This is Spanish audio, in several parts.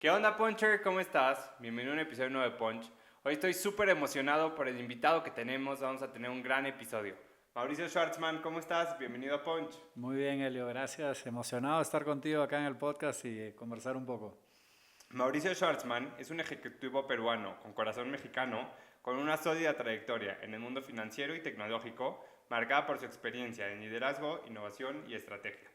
¿Qué onda, Puncher? ¿Cómo estás? Bienvenido a un episodio nuevo de Punch. Hoy estoy súper emocionado por el invitado que tenemos. Vamos a tener un gran episodio. Mauricio Schwartzman, ¿cómo estás? Bienvenido a Punch. Muy bien, Elio, gracias. Emocionado de estar contigo acá en el podcast y conversar un poco. Mauricio Schwartzman es un ejecutivo peruano con corazón mexicano, con una sólida trayectoria en el mundo financiero y tecnológico, marcada por su experiencia en liderazgo, innovación y estrategia.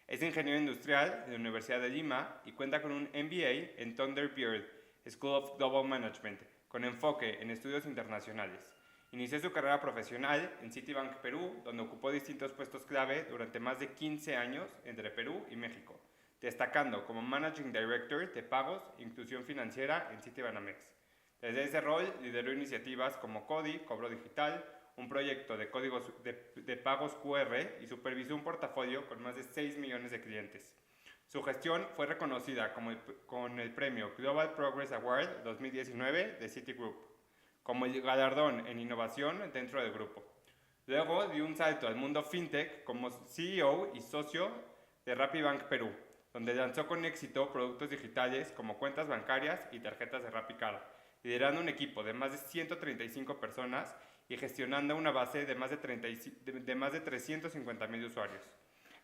Es ingeniero industrial de la Universidad de Lima y cuenta con un MBA en Thunderbird School of Global Management, con enfoque en estudios internacionales. Inició su carrera profesional en Citibank Perú, donde ocupó distintos puestos clave durante más de 15 años entre Perú y México, destacando como Managing Director de Pagos e Inclusión Financiera en Citibanamex. Desde ese rol lideró iniciativas como CODI, Cobro Digital, un proyecto de códigos de pagos QR y supervisó un portafolio con más de 6 millones de clientes. Su gestión fue reconocida con el premio Global Progress Award 2019 de Citigroup, como el galardón en innovación dentro del grupo. Luego dio un salto al mundo fintech como CEO y socio de RappiBank Perú, donde lanzó con éxito productos digitales como cuentas bancarias y tarjetas de RappiCard, liderando un equipo de más de 135 personas y gestionando una base de más de 350,000 usuarios.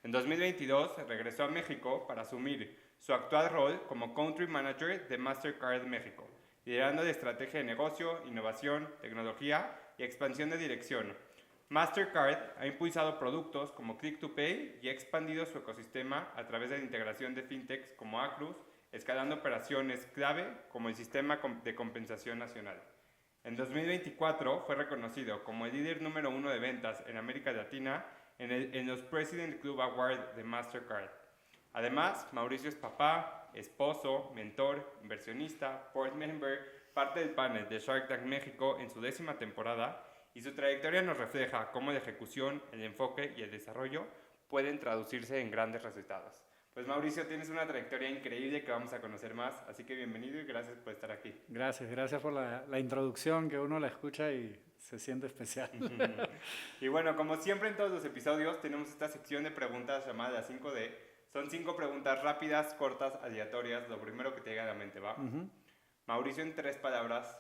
En 2022 regresó a México para asumir su actual rol como Country Manager de Mastercard México, liderando la estrategia de negocio, innovación, tecnología y expansión de dirección. Mastercard ha impulsado productos como Click to Pay y ha expandido su ecosistema a través de la integración de fintechs como Acrus, escalando operaciones clave como el sistema de compensación nacional. En 2024 fue reconocido como el líder número 1 de ventas en América Latina en los President Club Award de Mastercard. Además, Mauricio es papá, esposo, mentor, inversionista, board member, parte del panel de Shark Tank México en su 10ª temporada, y su trayectoria nos refleja cómo la ejecución, el enfoque y el desarrollo pueden traducirse en grandes resultados. Pues Mauricio, tienes una trayectoria increíble que vamos a conocer más, así que bienvenido y gracias por estar aquí. Gracias por la introducción, que uno la escucha y se siente especial. Y bueno, como siempre en todos los episodios tenemos esta sección de preguntas llamada la 5D. Son 5 preguntas rápidas, cortas, aleatorias, lo primero que te llega a la mente, ¿va? Mauricio, en 3 palabras.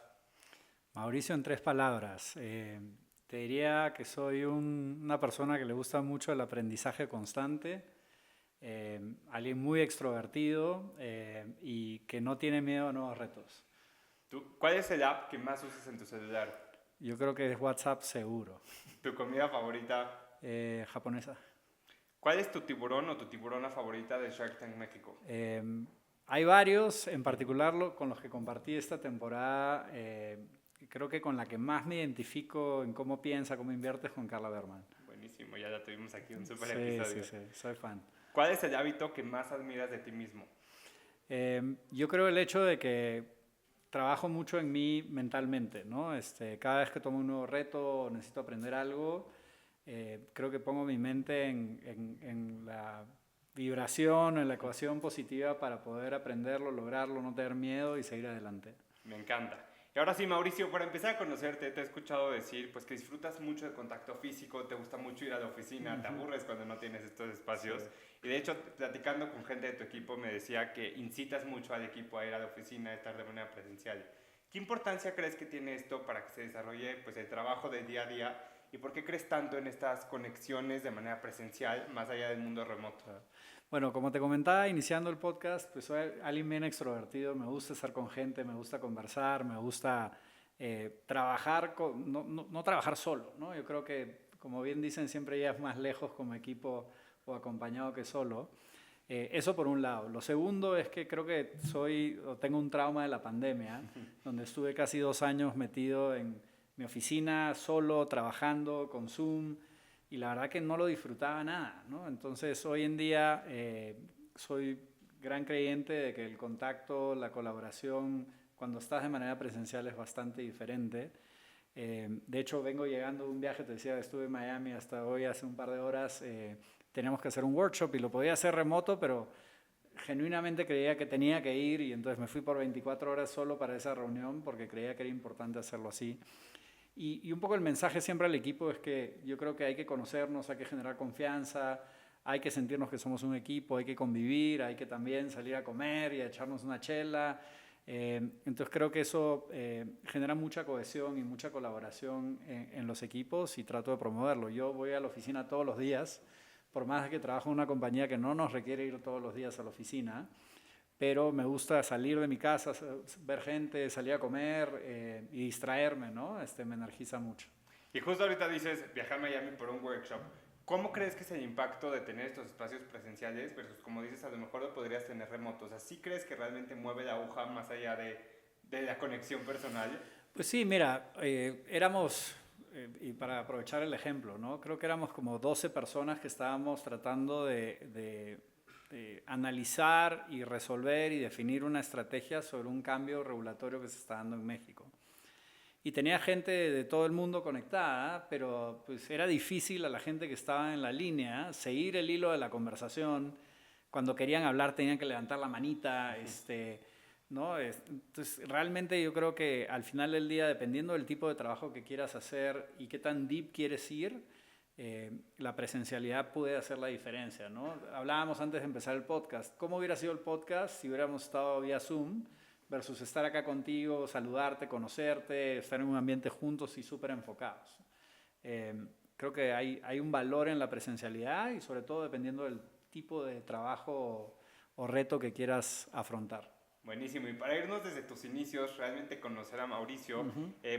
Mauricio, en 3 palabras. Te diría que soy una persona que le gusta mucho el aprendizaje constante, alguien muy extrovertido y que no tiene miedo a nuevos retos. ¿Cuál es el app que más usas en tu celular? Yo creo que es WhatsApp seguro. ¿Tu comida favorita? Japonesa. ¿Cuál es tu tiburón o tu tiburona favorita de Shark Tank México? Hay varios, en particular con los que compartí esta temporada. Creo que con la que más me identifico en cómo piensa, cómo invierte es con Carla Berman. Buenísimo, ya la tuvimos aquí, un super episodio. Sí, soy fan. ¿Cuál es el hábito que más admiras de ti mismo? Yo creo el hecho de que trabajo mucho en mí mentalmente, ¿no? Cada vez que tomo un nuevo reto o necesito aprender algo, creo que pongo mi mente en la vibración, en la ecuación positiva para poder aprenderlo, lograrlo, no tener miedo y seguir adelante. Me encanta. Y ahora sí, Mauricio, para empezar a conocerte, te he escuchado decir pues, que disfrutas mucho del contacto físico, te gusta mucho ir a la oficina, te aburres cuando no tienes estos espacios. Sí. Y de hecho, platicando con gente de tu equipo, me decía que incitas mucho al equipo a ir a la oficina, a estar de manera presencial. ¿Qué importancia crees que tiene esto para que se desarrolle pues, el trabajo del día a día? ¿Y por qué crees tanto en estas conexiones de manera presencial, más allá del mundo remoto? Bueno, como te comentaba iniciando el podcast, pues soy alguien bien extrovertido, me gusta estar con gente, me gusta conversar, me gusta trabajar, no trabajar solo, ¿no? Yo creo que, como bien dicen, siempre llegas más lejos como equipo o acompañado que solo. Eso por un lado. Lo segundo es que creo que tengo un trauma de la pandemia, donde estuve casi 2 años metido en mi oficina, solo, trabajando, con Zoom, y la verdad que no lo disfrutaba nada, ¿no? Entonces hoy en día soy gran creyente de que el contacto, la colaboración, cuando estás de manera presencial es bastante diferente. De hecho, vengo llegando de un viaje, te decía, estuve en Miami hasta hoy, hace un par de horas. Teníamos que hacer un workshop y lo podía hacer remoto, pero genuinamente creía que tenía que ir y entonces me fui por 24 horas solo para esa reunión porque creía que era importante hacerlo así. Y un poco el mensaje siempre al equipo es que yo creo que hay que conocernos, hay que generar confianza, hay que sentirnos que somos un equipo, hay que convivir, hay que también salir a comer y a echarnos una chela. Entonces creo que eso genera mucha cohesión y mucha colaboración en los equipos y trato de promoverlo. Yo voy a la oficina todos los días, por más que trabajo en una compañía que no nos requiere ir todos los días a la oficina, pero me gusta salir de mi casa, ver gente, salir a comer y distraerme, ¿no? Me energiza mucho. Y justo ahorita dices, viajar a Miami por un workshop. ¿Cómo crees que es el impacto de tener estos espacios presenciales versus, como dices, a lo mejor lo podrías tener remotos? O sea, ¿sí crees que realmente mueve la aguja más allá de la conexión personal? Pues sí, mira, éramos, y para aprovechar el ejemplo, ¿no? Creo que éramos como 12 personas que estábamos tratando de analizar y resolver y definir una estrategia sobre un cambio regulatorio que se está dando en México. Y tenía gente de todo el mundo conectada, pero pues era difícil a la gente que estaba en la línea seguir el hilo de la conversación. Cuando querían hablar tenían que levantar la manita, ¿no? Entonces, realmente yo creo que al final del día, dependiendo del tipo de trabajo que quieras hacer y qué tan deep quieres ir, la presencialidad puede hacer la diferencia, ¿no? Hablábamos antes de empezar el podcast. ¿Cómo hubiera sido el podcast si hubiéramos estado vía Zoom versus estar acá contigo, saludarte, conocerte, estar en un ambiente juntos y súper enfocados? Creo que hay un valor en la presencialidad y sobre todo dependiendo del tipo de trabajo o reto que quieras afrontar. Buenísimo. Y para irnos desde tus inicios, realmente conocer a Mauricio,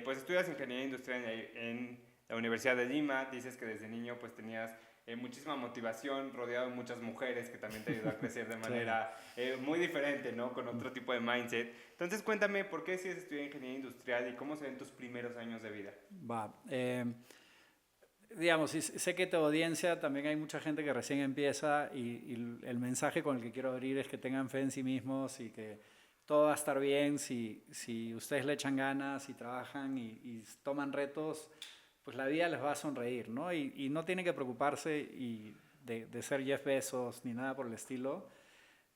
pues estudias Ingeniería Industrial en la Universidad de Lima. Dices que desde niño pues tenías muchísima motivación, rodeado de muchas mujeres que también te ayudó a crecer de manera muy diferente, ¿no? Con otro tipo de mindset. Entonces cuéntame, ¿por qué decides estudiar Ingeniería Industrial y cómo se ven tus primeros años de vida? Va. Digamos, sé que tu audiencia también hay mucha gente que recién empieza y el mensaje con el que quiero abrir es que tengan fe en sí mismos y que todo va a estar bien si ustedes le echan ganas y trabajan y toman retos, pues la vida les va a sonreír, ¿no? Y no tienen que preocuparse de ser Jeff Bezos ni nada por el estilo.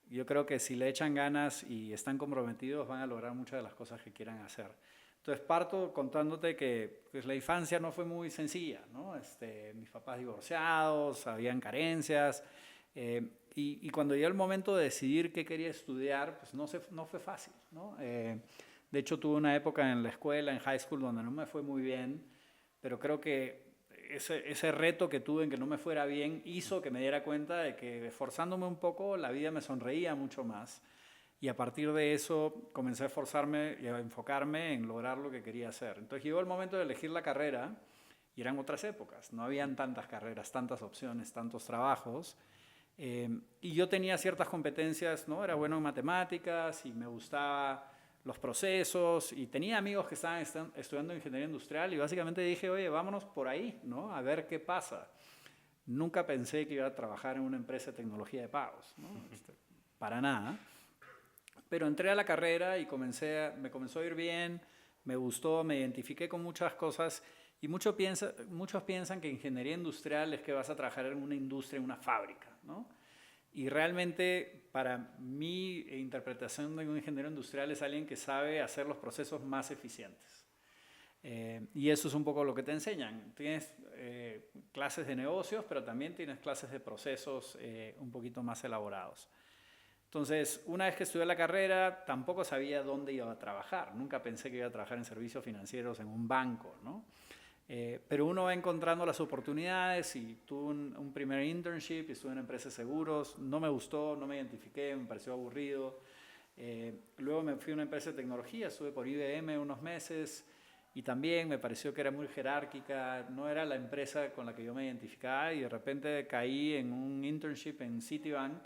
Yo creo que si le echan ganas y están comprometidos van a lograr muchas de las cosas que quieran hacer. Entonces parto contándote que pues, la infancia no fue muy sencilla, ¿no? Mis papás divorciados, habían carencias, y cuando llegó el momento de decidir qué quería estudiar, pues no fue fácil, ¿no? De hecho tuve una época en la escuela, en high school, donde no me fue muy bien, pero creo que ese reto que tuve en que no me fuera bien hizo que me diera cuenta de que esforzándome un poco la vida me sonreía mucho más. Y a partir de eso comencé a esforzarme y a enfocarme en lograr lo que quería hacer. Entonces llegó el momento de elegir la carrera y eran otras épocas. No habían tantas carreras, tantas opciones, tantos trabajos. Y yo tenía ciertas competencias, ¿no? Era bueno en matemáticas y me gustaba los procesos y tenía amigos que estaban estudiando ingeniería industrial y básicamente dije, oye, vámonos por ahí, ¿no? A ver qué pasa. Nunca pensé que iba a trabajar en una empresa de tecnología de pagos, ¿no? Para nada. Pero entré a la carrera y me comenzó a ir bien, me gustó, me identifiqué con muchas cosas y muchos piensan que ingeniería industrial es que vas a trabajar en una industria, en una fábrica, ¿no? Y realmente para mi interpretación de un ingeniero industrial es alguien que sabe hacer los procesos más eficientes. Y eso es un poco lo que te enseñan. Tienes clases de negocios, pero también tienes clases de procesos un poquito más elaborados. Entonces, una vez que estudié la carrera, tampoco sabía dónde iba a trabajar. Nunca pensé que iba a trabajar en servicios financieros en un banco, ¿no? Pero uno va encontrando las oportunidades y tuve un primer internship y estuve en empresas de seguros. No me gustó, no me identifiqué, me pareció aburrido. Luego me fui a una empresa de tecnología, estuve por IBM unos meses y también me pareció que era muy jerárquica, no era la empresa con la que yo me identificaba y de repente caí en un internship en Citibank,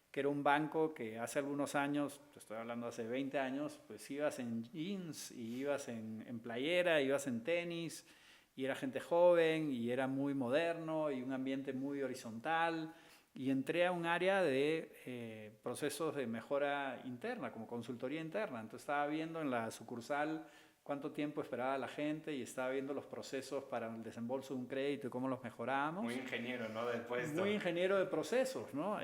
que era un banco que hace algunos años, te estoy hablando hace 20 años, pues ibas en jeans y ibas en playera, ibas en tenis y era gente joven y era muy moderno y un ambiente muy horizontal y entré a un área de procesos de mejora interna, como consultoría interna. Entonces estaba viendo en la sucursal cuánto tiempo esperaba la gente y estaba viendo los procesos para el desembolso de un crédito y cómo los mejorábamos. Muy ingeniero, ¿no? Del puesto. Muy ingeniero de procesos, ¿no?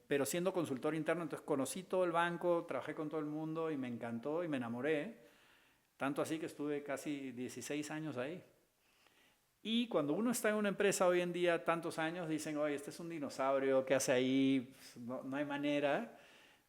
Pero siendo consultor interno, entonces conocí todo el banco, trabajé con todo el mundo y me encantó y me enamoré. Tanto así que estuve casi 16 años ahí. Y cuando uno está en una empresa hoy en día, tantos años, dicen, oye, este es un dinosaurio, ¿qué hace ahí? Pues, no hay manera.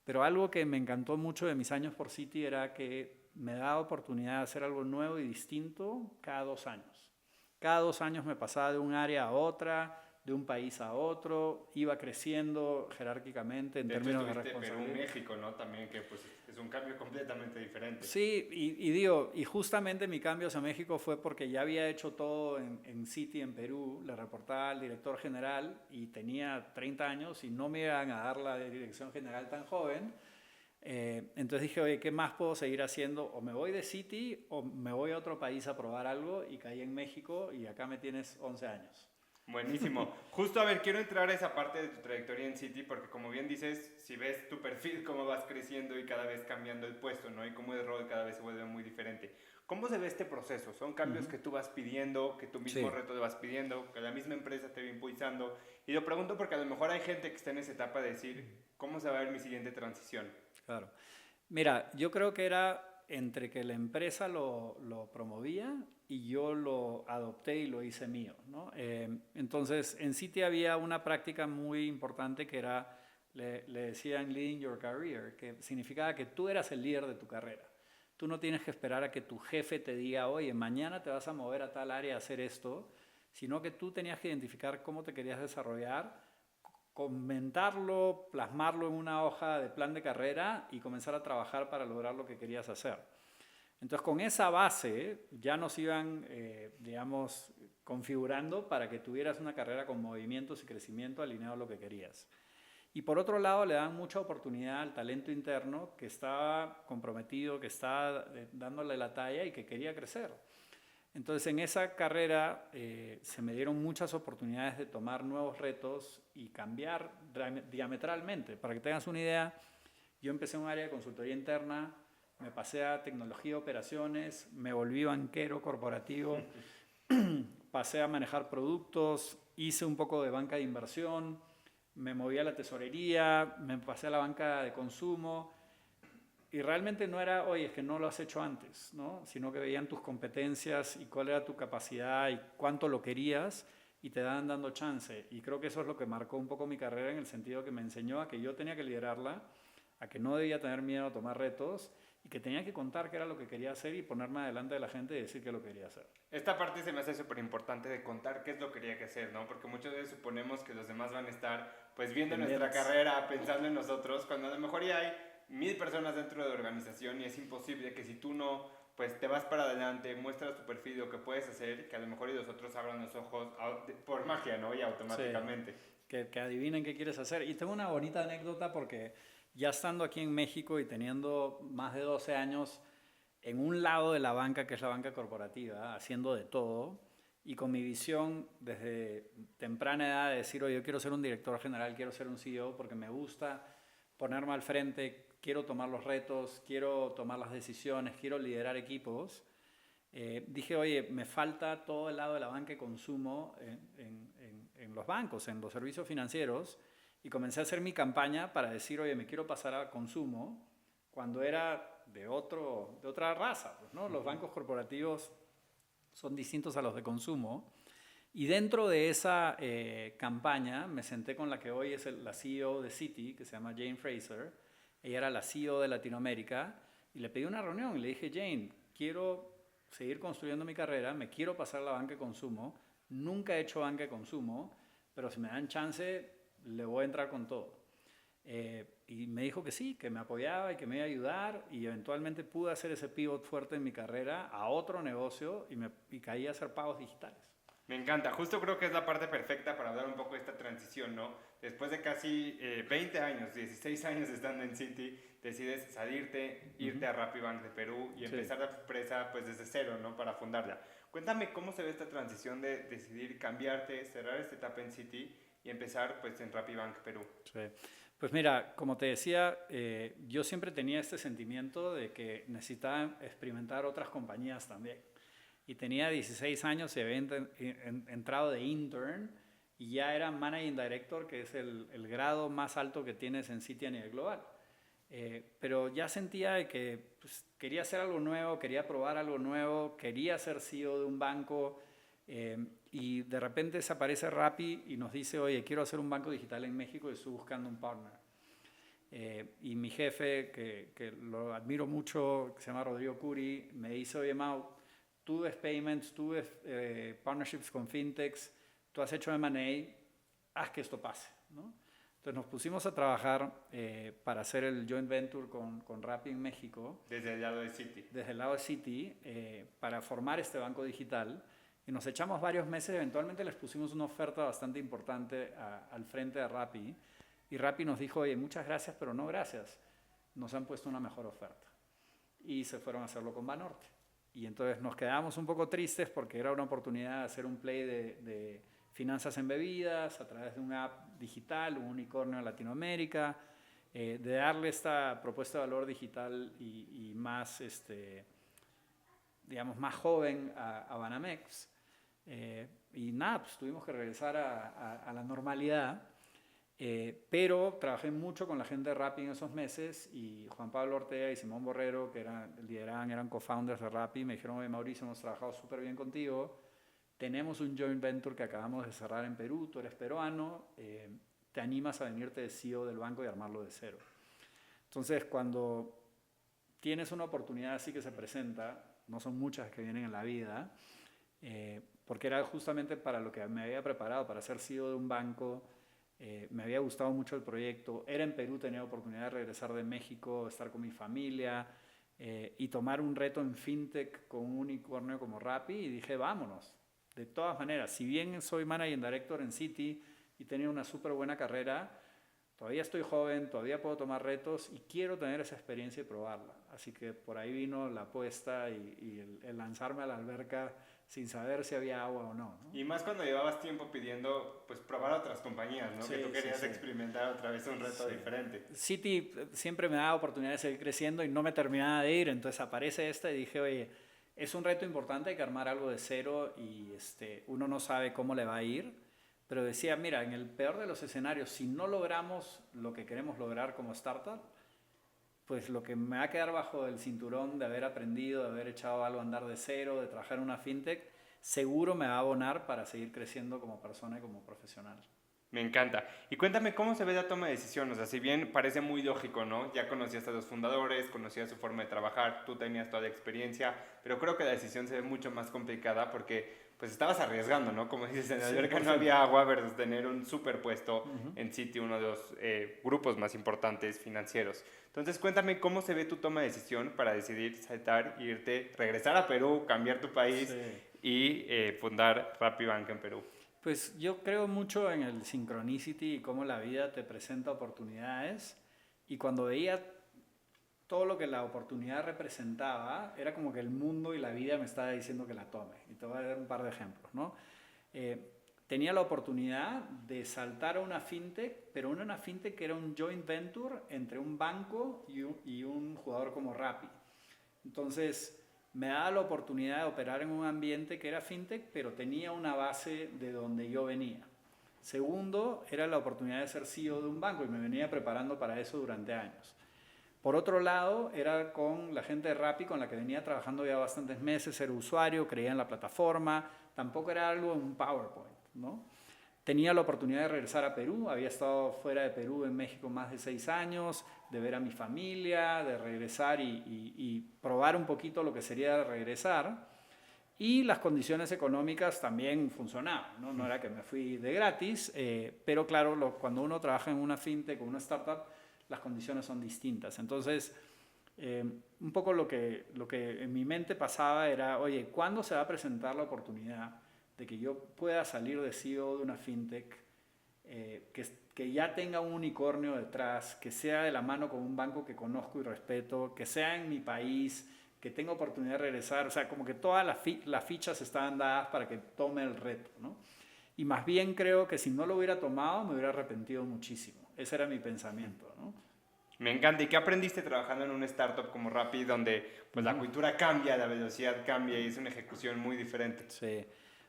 Pero algo que me encantó mucho de mis años por Citi era que me daba oportunidad de hacer algo nuevo y distinto cada 2 años. Cada 2 años me pasaba de un área a otra, de un país a otro, iba creciendo jerárquicamente en De hecho, términos de estuviste en responsabilidad. México, ¿no? También que pues es un cambio completamente diferente. Sí, y justamente mi cambio hacia México fue porque ya había hecho todo en Citi, en Perú, le reportaba al director general y tenía 30 años y no me iban a dar la dirección general tan joven. Entonces dije, oye, ¿qué más puedo seguir haciendo? O me voy de Citi o me voy a otro país a probar algo y caí en México y acá me tienes 11 años. Buenísimo. Justo, a ver, quiero entrar a esa parte de tu trayectoria en Citi porque como bien dices, si ves tu perfil, cómo vas creciendo y cada vez cambiando el puesto, ¿no? Y cómo el rol cada vez se vuelve muy diferente. ¿Cómo se ve este proceso? ¿Son cambios que tú vas pidiendo, que tú mismo Sí, reto te vas pidiendo, que la misma empresa te va impulsando? Y lo pregunto porque a lo mejor hay gente que está en esa etapa de decir, ¿cómo se va a ver mi siguiente transición? claro. Mira, yo creo que era entre que la empresa lo promovía y yo lo adopté y lo hice mío, ¿no? Entonces, en Citi había una práctica muy importante que era, le decían leading your career, que significaba que tú eras el líder de tu carrera. Tú no tienes que esperar a que tu jefe te diga, oye, mañana te vas a mover a tal área a hacer esto, sino que tú tenías que identificar cómo te querías desarrollar, comentarlo, plasmarlo en una hoja de plan de carrera y comenzar a trabajar para lograr lo que querías hacer. Entonces, con esa base ya nos iban, digamos, configurando para que tuvieras una carrera con movimientos y crecimiento alineado a lo que querías. Y por otro lado, le dan mucha oportunidad al talento interno que estaba comprometido, que estaba dándole la talla y que quería crecer. Entonces, en esa carrera se me dieron muchas oportunidades de tomar nuevos retos y cambiar diametralmente. Para que tengas una idea, yo empecé en un área de consultoría interna, me pasé a tecnología de operaciones, me volví banquero corporativo, pasé a manejar productos, hice un poco de banca de inversión, me moví a la tesorería, me pasé a la banca de consumo. Y realmente no era, oye, es que no lo has hecho antes, ¿no? Sino que veían tus competencias y cuál era tu capacidad y cuánto lo querías y te daban dando chance. Y creo que eso es lo que marcó un poco mi carrera en el sentido que me enseñó a que yo tenía que liderarla, a que no debía tener miedo a tomar retos y que tenía que contar qué era lo que quería hacer y ponerme delante de la gente y decir que lo quería hacer. Esta parte se me hace súper importante de contar qué es lo que quería que hacer, ¿no? Porque muchas veces suponemos que los demás van a estar pues viendo nuestra Pendientes. carrera, pensando en nosotros, cuando a lo mejor ya hay 1000 personas dentro de la organización y es imposible que si tú no, pues te vas para adelante, muestras tu perfil, lo que puedes hacer, que a lo mejor y los otros abran los ojos por magia, ¿no? Y Sí, automáticamente. que adivinen qué quieres hacer. Y tengo una bonita anécdota porque ya estando aquí en México y teniendo más de 12 años en un lado de la banca, que es la banca corporativa, haciendo de todo, y con mi visión desde temprana edad de decir, oye, yo quiero ser un director general, quiero ser un CEO, porque me gusta ponerme al frente, quiero tomar los retos, quiero tomar las decisiones, quiero liderar equipos. Dije, oye, me falta todo el lado de la banca y consumo en los bancos, en los servicios financieros, y comencé a hacer mi campaña para decir, oye, me quiero pasar a consumo, cuando era de otra raza, pues, ¿no? Los bancos corporativos son distintos a los de consumo. Y dentro de esa campaña me senté con la que hoy es la CEO de Citi, que se llama Jane Fraser. Ella era la CEO de Latinoamérica y le pedí una reunión y le dije, Jane, quiero seguir construyendo mi carrera, me quiero pasar a la banca de consumo, nunca he hecho banca de consumo, pero si me dan chance, le voy a entrar con todo. Y me dijo que sí, que me apoyaba y que me iba a ayudar y eventualmente pude hacer ese pivot fuerte en mi carrera a otro negocio y caí a hacer pagos digitales. Me encanta, justo creo que es la parte perfecta para hablar un poco de esta transición, ¿no? Después de casi 20 años, 16 años estando en Citi, decides salirte, irte a Rapibank de Perú y empezar la empresa pues desde cero, ¿no? Para fundarla. Cuéntame cómo se ve esta transición de decidir cambiarte, cerrar esta etapa en Citi y empezar pues en Rapibank Perú. Sí. Pues mira, como te decía, yo siempre tenía este sentimiento de que necesitaba experimentar otras compañías también. Y tenía 16 años y había entrado de intern y ya era Managing Director, que es el grado más alto que tienes en Citi a nivel global. Pero ya sentía que pues, quería hacer algo nuevo, quería probar algo nuevo, quería ser CEO de un banco y de repente desaparece Rappi y nos dice, oye, quiero hacer un banco digital en México y estoy buscando un partner. Y mi jefe, que lo admiro mucho, que se llama Rodrigo Curi, me dice, oye, Mau, tú ves payments, tú ves partnerships con fintechs, tú has hecho M&A, haz que esto pase, ¿no? Entonces nos pusimos a trabajar para hacer el joint venture con Rappi en México. Desde el lado de Citi. Desde el lado de Citi, para formar este banco digital. Y nos echamos varios meses, eventualmente les pusimos una oferta bastante importante al frente de Rappi. Y Rappi nos dijo, oye, muchas gracias, pero no gracias. Nos han puesto una mejor oferta. Y se fueron a hacerlo con Banorte. Y entonces nos quedamos un poco tristes porque era una oportunidad de hacer un play de finanzas en bebidas a través de una app digital, un unicornio en Latinoamérica, de darle esta propuesta de valor digital y más, digamos, más joven a Banamex. Y nada, pues tuvimos que regresar a la normalidad. Pero trabajé mucho con la gente de Rappi en esos meses y Juan Pablo Ortega y Simón Borrero, que eran co-founders de Rappi, me dijeron, oye, Mauricio, hemos trabajado súper bien contigo, tenemos un joint venture que acabamos de cerrar en Perú, tú eres peruano, ¿te animas a venirte de CEO del banco y armarlo de cero? Entonces, cuando tienes una oportunidad así que se presenta, no son muchas que vienen en la vida, porque era justamente para lo que me había preparado, para ser CEO de un banco. Me había gustado mucho el proyecto, era en Perú, tenía oportunidad de regresar de México, estar con mi familia y tomar un reto en fintech con un unicornio como Rappi y dije, vámonos. De todas maneras, si bien soy managing director en Citi y tenía una súper buena carrera, todavía estoy joven, todavía puedo tomar retos y quiero tener esa experiencia y probarla. Así que por ahí vino la apuesta y el lanzarme a la alberca sin saber si había agua o no, ¿no? Y más cuando llevabas tiempo pidiendo, pues, probar otras compañías, ¿no? Sí, Que tú querías sí. experimentar otra vez un reto diferente. Citi siempre me daba oportunidad de seguir creciendo y no me terminaba de ir, entonces aparece esta y dije, oye, es un reto importante, hay que armar algo de cero y uno no sabe cómo le va a ir, pero decía, mira, en el peor de los escenarios, si no logramos lo que queremos lograr como startup, pues lo que me va a quedar bajo el cinturón de haber aprendido, de haber echado algo a andar de cero, de trabajar en una fintech, seguro me va a abonar para seguir creciendo como persona y como profesional. Me encanta. Y cuéntame cómo se ve la toma de decisiones. O sea, si bien parece muy lógico, ¿no? Ya conocías a los fundadores, conocías su forma de trabajar, tú tenías toda la experiencia, pero creo que la decisión se ve mucho más complicada porque pues estabas arriesgando, ¿no? Como dices, en la alberca no había agua versus tener un superpuesto en Citi, uno de los grupos más importantes financieros. Entonces, cuéntame cómo se ve tu toma de decisión para decidir saltar, irte, regresar a Perú, cambiar tu país y fundar Rappi Bank en Perú. Pues yo creo mucho en el synchronicity y cómo la vida te presenta oportunidades. Y cuando veía todo lo que la oportunidad representaba, era como que el mundo y la vida me estaba diciendo que la tome. Y te voy a dar un par de ejemplos, ¿no? Tenía la oportunidad de saltar a una fintech, pero una fintech que era un joint venture entre un banco y un jugador como Rappi. Entonces me daba la oportunidad de operar en un ambiente que era fintech, pero tenía una base de donde yo venía. Segundo, era la oportunidad de ser CEO de un banco y me venía preparando para eso durante años. Por otro lado, era con la gente de Rappi con la que venía trabajando ya bastantes meses, era usuario, creía en la plataforma, tampoco era algo en un PowerPoint, ¿no? Tenía la oportunidad de regresar a Perú, había estado fuera de Perú en México más de 6 años, de ver a mi familia, de regresar y probar un poquito lo que sería regresar. Y las condiciones económicas también funcionaban, ¿no? No era que me fui de gratis, pero claro, cuando uno trabaja en una fintech o una startup, las condiciones son distintas. Entonces, un poco lo que en mi mente pasaba era, oye, ¿cuándo se va a presentar la oportunidad de que yo pueda salir de CEO de una fintech, que ya tenga un unicornio detrás, que sea de la mano con un banco que conozco y respeto, que sea en mi país, que tenga oportunidad de regresar? O sea, como que todas las fichas estaban dadas para que tome el reto, ¿no? Y más bien creo que si no lo hubiera tomado, me hubiera arrepentido muchísimo. Ese era mi pensamiento, ¿no? Me encanta. ¿Y qué aprendiste trabajando en una startup como Rappi, donde pues, la cultura cambia, la velocidad cambia y es una ejecución muy diferente? Sí.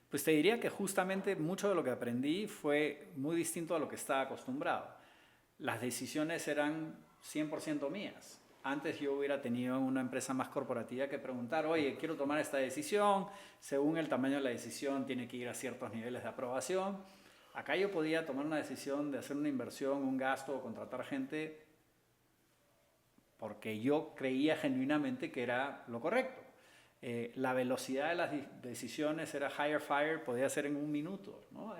Pues te diría que justamente mucho de lo que aprendí fue muy distinto a lo que estaba acostumbrado. Las decisiones eran 100% mías. antes yo hubiera tenido una empresa más corporativa que preguntar, oye, quiero tomar esta decisión, según el tamaño de la decisión tiene que ir a ciertos niveles de aprobación. Acá yo podía tomar una decisión de hacer una inversión, un gasto o contratar gente porque yo creía genuinamente que era lo correcto. La velocidad de las decisiones era hire fire, podía ser en un minuto, ¿no?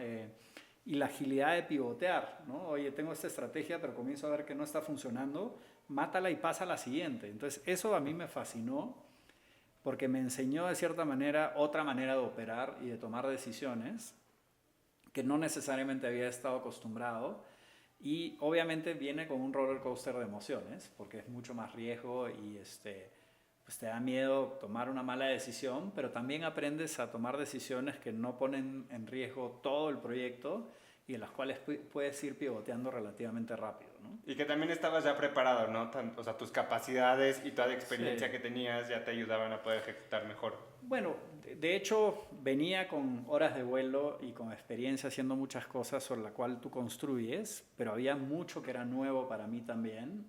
Y la agilidad de pivotear, ¿no? Oye, tengo esta estrategia, pero comienzo a ver que no está funcionando, mátala y pasa a la siguiente. Entonces, eso a mí me fascinó porque me enseñó de cierta manera otra manera de operar y de tomar decisiones que no necesariamente había estado acostumbrado. Y obviamente viene con un roller coaster de emociones, porque es mucho más riesgo y pues te da miedo tomar una mala decisión, pero también aprendes a tomar decisiones que no ponen en riesgo todo el proyecto y en las cuales puedes ir pivoteando relativamente rápido, ¿no? Y que también estabas ya preparado, ¿no? O sea, tus capacidades y toda la experiencia Sí. que tenías ya te ayudaban a poder ejecutar mejor. Bueno, de hecho venía con horas de vuelo y con experiencia haciendo muchas cosas sobre la cual tú construyes, pero había mucho que era nuevo para mí también,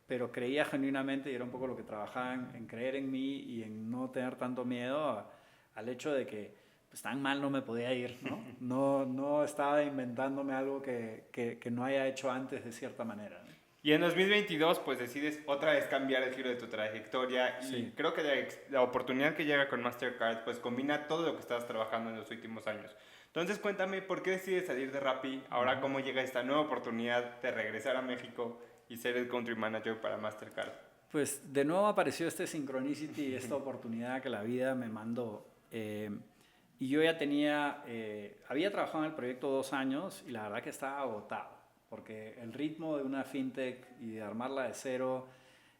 pero creía genuinamente, y era un poco lo que trabajaba en creer en mí y en no tener tanto miedo al hecho de que pues, tan mal no me podía ir, ¿no? No estaba inventándome algo que no haya hecho antes de cierta manera, ¿no? Y en 2022, pues decides otra vez cambiar el giro de tu trayectoria y Sí. creo que la oportunidad que llega con Mastercard, pues combina todo lo que estabas trabajando en los últimos años. Entonces, cuéntame, ¿por qué decides salir de Rappi? Ahora, ¿cómo llega esta nueva oportunidad de regresar a México y ser el country manager para Mastercard? Pues de nuevo apareció este synchronicity, esta oportunidad que la vida me mandó. Y yo ya había trabajado en el proyecto 2 años y la verdad que estaba agotado, porque el ritmo de una fintech y de armarla de cero,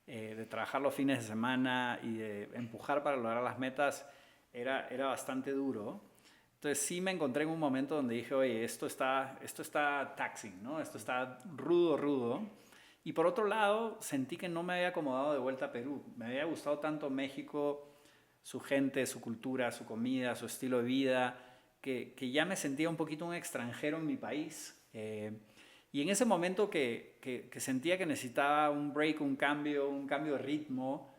de trabajar los fines de semana y de empujar para lograr las metas era bastante duro. Entonces sí me encontré en un momento donde dije, oye, esto está taxing, ¿no? Esto está rudo. Y por otro lado, sentí que no me había acomodado de vuelta a Perú. Me había gustado tanto México, su gente, su cultura, su comida, su estilo de vida, que ya me sentía un poquito un extranjero en mi país. Y en ese momento que sentía que necesitaba un break, un cambio de ritmo,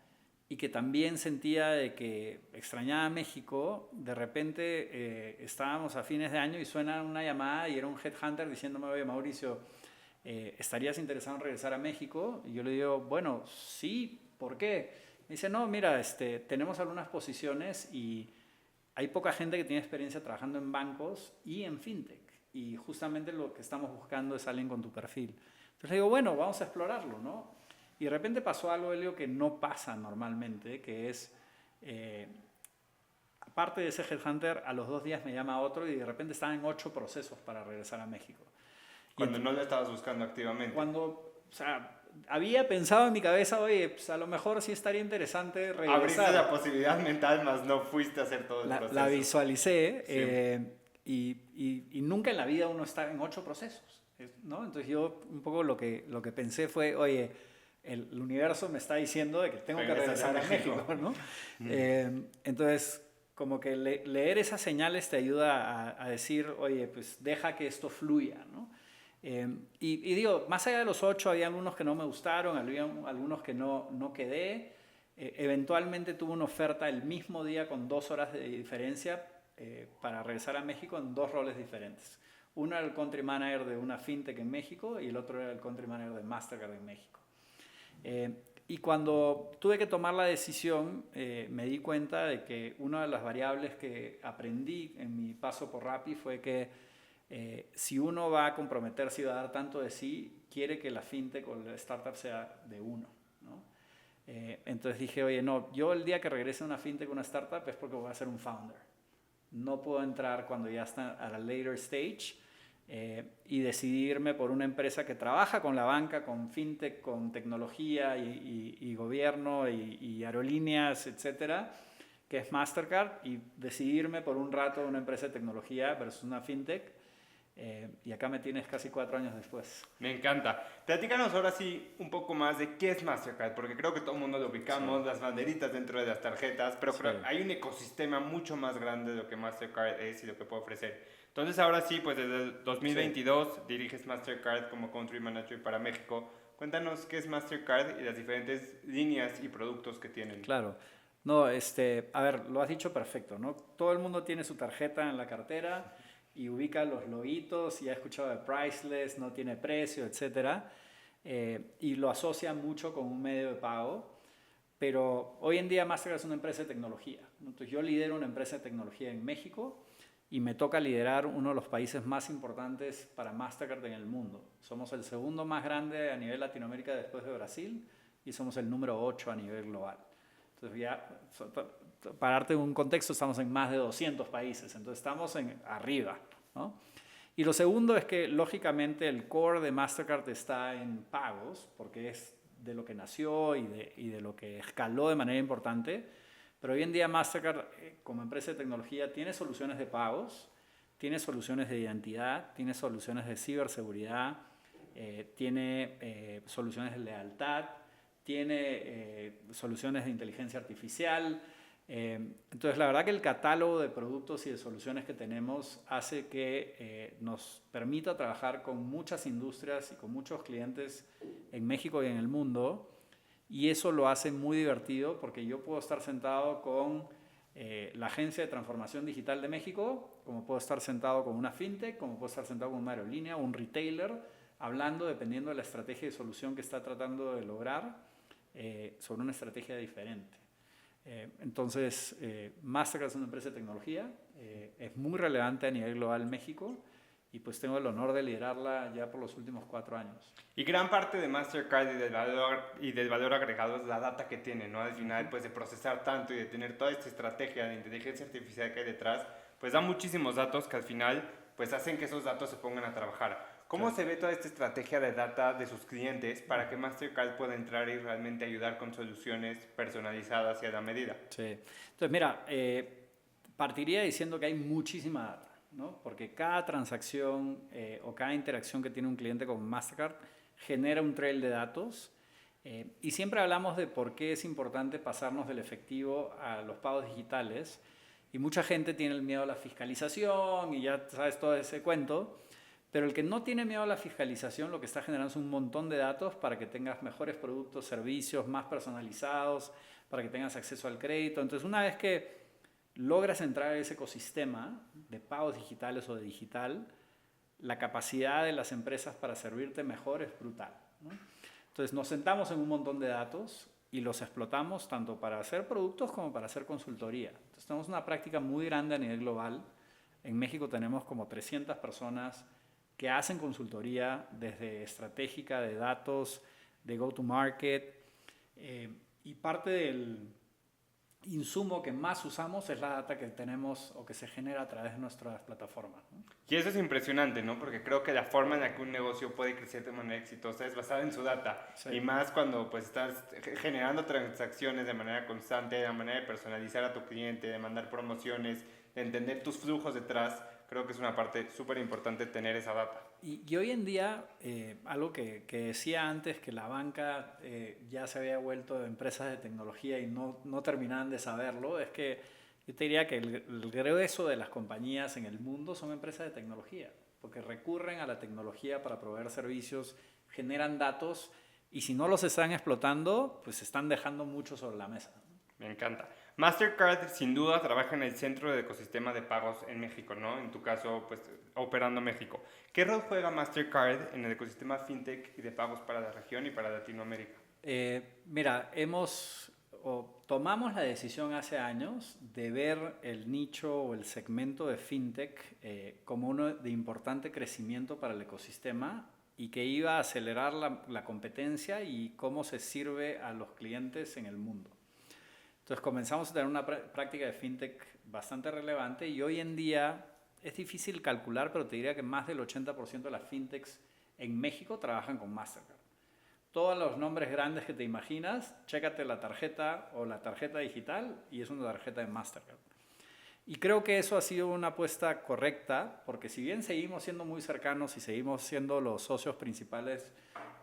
y que también sentía de que extrañaba México, de repente estábamos a fines de año y suena una llamada y era un headhunter diciéndome, oye Mauricio, ¿estarías interesado en regresar a México? Y yo le digo, bueno, sí, ¿por qué? Me dice, no, mira, tenemos algunas posiciones y hay poca gente que tiene experiencia trabajando en bancos y en fintech. Y justamente lo que estamos buscando es alguien con tu perfil. Entonces le digo, bueno, vamos a explorarlo, ¿no? Y de repente pasó algo, Elio, que no pasa normalmente, que es, aparte de ese headhunter, a los 2 días me llama otro y de repente estaba en 8 procesos para regresar a México. Cuando no lo estabas buscando activamente. Cuando, o sea, había pensado en mi cabeza, oye, pues a lo mejor sí estaría interesante regresar. Abriste la posibilidad mental, más no fuiste a hacer todo el proceso. La visualicé y nunca en la vida uno está en 8 procesos, ¿no? Entonces yo un poco lo que pensé fue, oye, el universo me está diciendo de que tengo que regresar a México, ¿no? Entonces, como que leer esas señales te ayuda a decir, oye, pues deja que esto fluya, ¿no? Y digo, más allá de los 8, había algunos que no me gustaron, había algunos que no quedé. Eventualmente tuve una oferta el mismo día con 2 horas de diferencia para regresar a México en 2 roles diferentes. Uno era el country manager de una fintech en México y el otro era el country manager de Mastercard en México. Y cuando tuve que tomar la decisión, me di cuenta de que una de las variables que aprendí en mi paso por Rappi fue que si uno va a comprometerse y va a dar tanto de sí, quiere que la fintech o la startup sea de uno, ¿no? Entonces dije, oye, no, yo el día que regrese a una fintech o una startup es porque voy a ser un founder. No puedo entrar cuando ya está a la later stage y decidirme por una empresa que trabaja con la banca, con fintech, con tecnología y gobierno y aerolíneas, etcétera, que es Mastercard, y decidirme por un rato una empresa de tecnología versus una fintech. Y acá me tienes casi 4 años después. Me encanta. Platícanos ahora sí un poco más de qué es Mastercard, porque creo que todo el mundo lo ubicamos, las banderitas dentro de las tarjetas, pero hay un ecosistema mucho más grande de lo que Mastercard es y lo que puede ofrecer. Entonces ahora sí, pues desde el 2022 diriges Mastercard como Country Manager para México. Cuéntanos qué es Mastercard y las diferentes líneas y productos que tienen. Claro. No, a ver, lo has dicho perfecto, ¿no? Todo el mundo tiene su tarjeta en la cartera y ubica los loguitos y ha escuchado de priceless, no tiene precio, etcétera, y lo asocia mucho con un medio de pago. Pero hoy en día Mastercard es una empresa de tecnología. Entonces yo lidero una empresa de tecnología en México y me toca liderar uno de los países más importantes para Mastercard en el mundo. Somos el segundo más grande a nivel Latinoamérica después de Brasil y somos el número 8 a nivel global. Entonces ya, para darte un contexto, estamos en más de 200 países, entonces estamos arriba, ¿no? Y lo segundo es que lógicamente el core de Mastercard está en pagos, porque es de lo que nació y de lo que escaló de manera importante. Pero hoy en día Mastercard, como empresa de tecnología, tiene soluciones de pagos, tiene soluciones de identidad, tiene soluciones de ciberseguridad, tiene soluciones de lealtad, tiene soluciones de inteligencia artificial. Entonces, la verdad que el catálogo de productos y de soluciones que tenemos hace que nos permita trabajar con muchas industrias y con muchos clientes en México y en el mundo, y eso lo hace muy divertido porque yo puedo estar sentado con la Agencia de Transformación Digital de México, como puedo estar sentado con una fintech, como puedo estar sentado con una aerolínea o un retailer, hablando dependiendo de la estrategia y solución que está tratando de lograr sobre una estrategia diferente. Entonces, Mastercard es una empresa de tecnología, es muy relevante a nivel global en México y pues tengo el honor de liderarla ya por los últimos 4 años. Y gran parte de Mastercard y del valor agregado es la data que tiene, ¿no? Al final, pues de procesar tanto y de tener toda esta estrategia de inteligencia artificial que hay detrás, pues da muchísimos datos que al final pues hacen que esos datos se pongan a trabajar. ¿Cómo se ve toda esta estrategia de data de sus clientes para que Mastercard pueda entrar y realmente ayudar con soluciones personalizadas y a la medida? Sí. Entonces, mira, partiría diciendo que hay muchísima data, ¿no? Porque cada transacción o cada interacción que tiene un cliente con Mastercard genera un trail de datos y siempre hablamos de por qué es importante pasarnos del efectivo a los pagos digitales y mucha gente tiene el miedo a la fiscalización y ya sabes todo ese cuento. Pero el que no tiene miedo a la fiscalización lo que está generando es un montón de datos para que tengas mejores productos, servicios más personalizados, para que tengas acceso al crédito. Entonces, una vez que logras entrar a ese ecosistema de pagos digitales o de digital, la capacidad de las empresas para servirte mejor es brutal, ¿no? Entonces, nos sentamos en un montón de datos y los explotamos tanto para hacer productos como para hacer consultoría. Entonces, tenemos una práctica muy grande a nivel global. En México tenemos como 300 personas que hacen consultoría desde estratégica, de datos, de go-to-market, y parte del insumo que más usamos es la data que tenemos o que se genera a través de nuestras plataformas, ¿no? Y eso es impresionante, ¿no? Porque creo que la forma en la que un negocio puede crecer de manera exitosa es basada en su data. Sí. Y más cuando pues estás generando transacciones de manera constante, de manera de personalizar a tu cliente, de mandar promociones, de entender tus flujos detrás. Creo que es una parte súper importante tener esa data. Y hoy en día, algo que decía antes, que la banca ya se había vuelto empresas de tecnología y no terminaban de saberlo, es que yo te diría que el grueso de las compañías en el mundo son empresas de tecnología, porque recurren a la tecnología para proveer servicios, generan datos y si no los están explotando, pues están dejando mucho sobre la mesa. Me encanta. Mastercard sin duda trabaja en el centro del ecosistema de pagos en México, ¿no? En tu caso, pues operando México. ¿Qué rol juega Mastercard en el ecosistema fintech y de pagos para la región y para Latinoamérica? Mira, tomamos la decisión hace años de ver el nicho o el segmento de fintech como uno de importante crecimiento para el ecosistema y que iba a acelerar la competencia y cómo se sirve a los clientes en el mundo. Entonces comenzamos a tener una práctica de fintech bastante relevante y hoy en día es difícil calcular, pero te diría que más del 80% de las fintechs en México trabajan con Mastercard. Todos los nombres grandes que te imaginas, chécate la tarjeta o la tarjeta digital y es una tarjeta de Mastercard. Y creo que eso ha sido una apuesta correcta, porque si bien seguimos siendo muy cercanos y seguimos siendo los socios principales